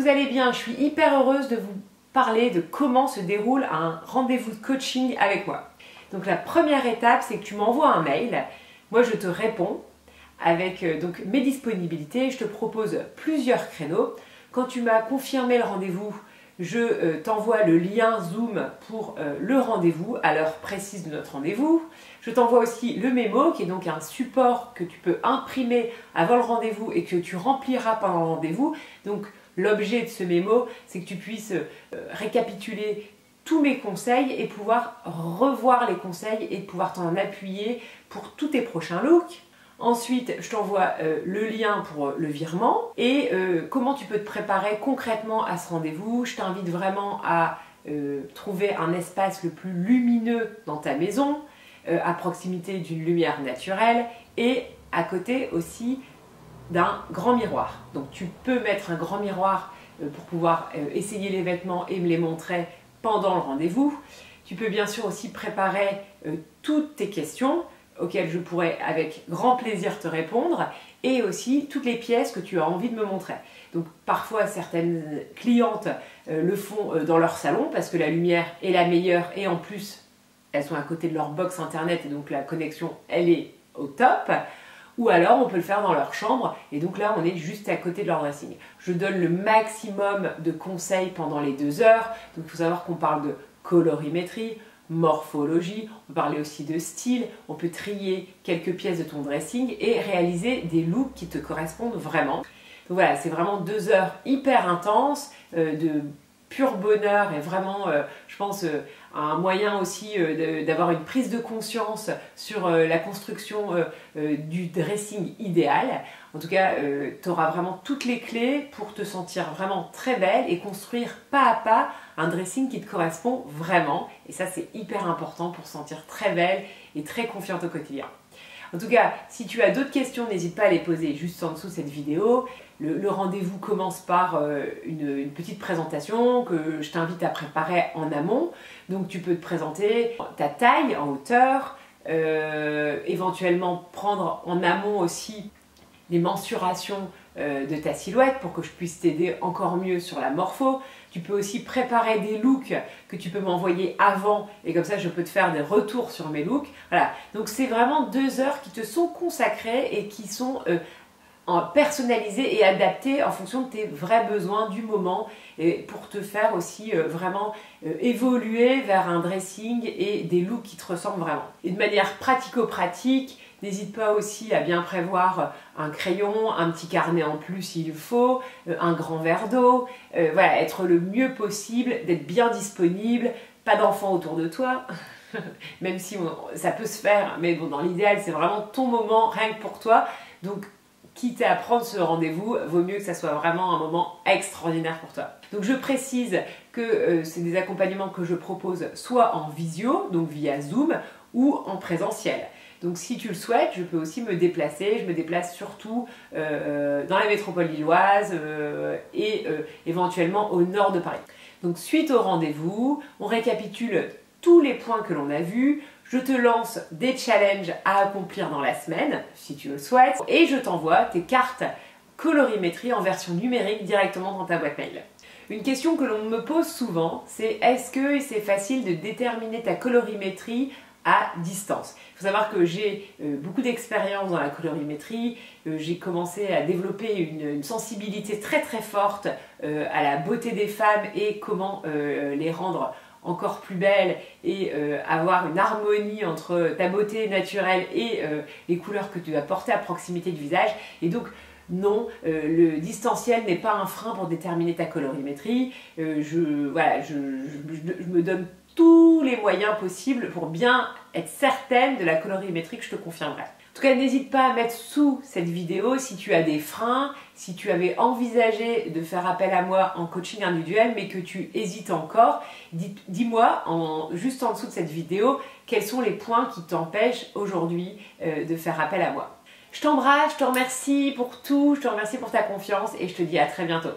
vous allez bien. Je suis hyper heureuse de vous parler de comment se déroule un rendez-vous de coaching avec moi. Donc la première étape, c'est que tu m'envoies un mail. Moi, je te réponds avec donc mes disponibilités. Je te propose plusieurs créneaux. Quand tu m'as confirmé le rendez-vous, je t'envoie le lien Zoom pour le rendez-vous à l'heure précise de notre rendez-vous. Je t'envoie aussi le mémo qui est donc un support que tu peux imprimer avant le rendez-vous et que tu rempliras pendant le rendez-vous. Donc l'objet de ce mémo, c'est que tu puisses récapituler tous mes conseils et pouvoir revoir les conseils et pouvoir t'en appuyer pour tous tes prochains looks. Ensuite, je t'envoie le lien pour le virement et comment tu peux te préparer concrètement à ce rendez-vous. Je t'invite vraiment à trouver un espace le plus lumineux dans ta maison, à proximité d'une lumière naturelle et à côté aussi d'un grand miroir. Donc tu peux mettre un grand miroir pour pouvoir essayer les vêtements et me les montrer pendant le rendez-vous. Tu peux bien sûr aussi préparer toutes tes questions auxquelles je pourrais avec grand plaisir te répondre et aussi toutes les pièces que tu as envie de me montrer. Donc parfois certaines clientes le font dans leur salon parce que la lumière est la meilleure et en plus elles sont à côté de leur box internet et donc la connexion elle est au top. Ou alors on peut le faire dans leur chambre et donc là on est juste à côté de leur dressing. Je donne le maximum de conseils pendant les 2 heures. Donc il faut savoir qu'on parle de colorimétrie, morphologie, on peut parler aussi de style, on peut trier quelques pièces de ton dressing et réaliser des looks qui te correspondent vraiment. Donc voilà, c'est vraiment 2 heures hyper intenses, de pur bonheur et vraiment, je pense, un moyen aussi d'avoir une prise de conscience sur la construction du dressing idéal. En tout cas, tu auras vraiment toutes les clés pour te sentir vraiment très belle et construire pas à pas un dressing qui te correspond vraiment. Et ça, c'est hyper important pour se sentir très belle et très confiante au quotidien. En tout cas, si tu as d'autres questions, n'hésite pas à les poser juste en dessous de cette vidéo. Le rendez-vous commence par une petite présentation que je t'invite à préparer en amont. Donc tu peux te présenter ta taille en hauteur, éventuellement prendre en amont aussi des mensurations de ta silhouette pour que je puisse t'aider encore mieux sur la morpho. Tu peux aussi préparer des looks que tu peux m'envoyer avant et comme ça je peux te faire des retours sur mes looks. Voilà, donc c'est vraiment 2 heures qui te sont consacrées et qui sont personnalisées et adaptées en fonction de tes vrais besoins du moment et pour te faire aussi vraiment évoluer vers un dressing et des looks qui te ressemblent vraiment. Et de manière pratico-pratique, n'hésite pas aussi à bien prévoir un crayon, un petit carnet en plus s'il faut, un grand verre d'eau, voilà, être le mieux possible, d'être bien disponible, pas d'enfants autour de toi, même si ça peut se faire, mais bon, dans l'idéal c'est vraiment ton moment rien que pour toi, donc quitte à prendre ce rendez-vous, vaut mieux que ça soit vraiment un moment extraordinaire pour toi. Donc je précise que c'est des accompagnements que je propose soit en visio, donc via Zoom, ou en présentiel. Donc si tu le souhaites, je peux aussi me déplacer. Je me déplace surtout dans la métropole lilloise et éventuellement au nord de Paris. Donc suite au rendez-vous, on récapitule tous les points que l'on a vus. Je te lance des challenges à accomplir dans la semaine, si tu le souhaites. Et je t'envoie tes cartes colorimétrie en version numérique directement dans ta boîte mail. Une question que l'on me pose souvent, c'est est-ce que c'est facile de déterminer ta colorimétrie à distance? Il faut savoir que j'ai beaucoup d'expérience dans la colorimétrie, j'ai commencé à développer une sensibilité très très forte à la beauté des femmes et comment les rendre encore plus belles et avoir une harmonie entre ta beauté naturelle et les couleurs que tu vas porter à proximité du visage. Et donc non, le distanciel n'est pas un frein pour déterminer ta colorimétrie. Je me donne tous les moyens possibles pour bien être certaine de la colorimétrie que je te confirmerai. En tout cas, n'hésite pas à mettre sous cette vidéo si tu as des freins, si tu avais envisagé de faire appel à moi en coaching individuel mais que tu hésites encore. Dis-moi juste en dessous de cette vidéo quels sont les points qui t'empêchent aujourd'hui de faire appel à moi. Je t'embrasse, je te remercie pour tout, je te remercie pour ta confiance et je te dis à très bientôt.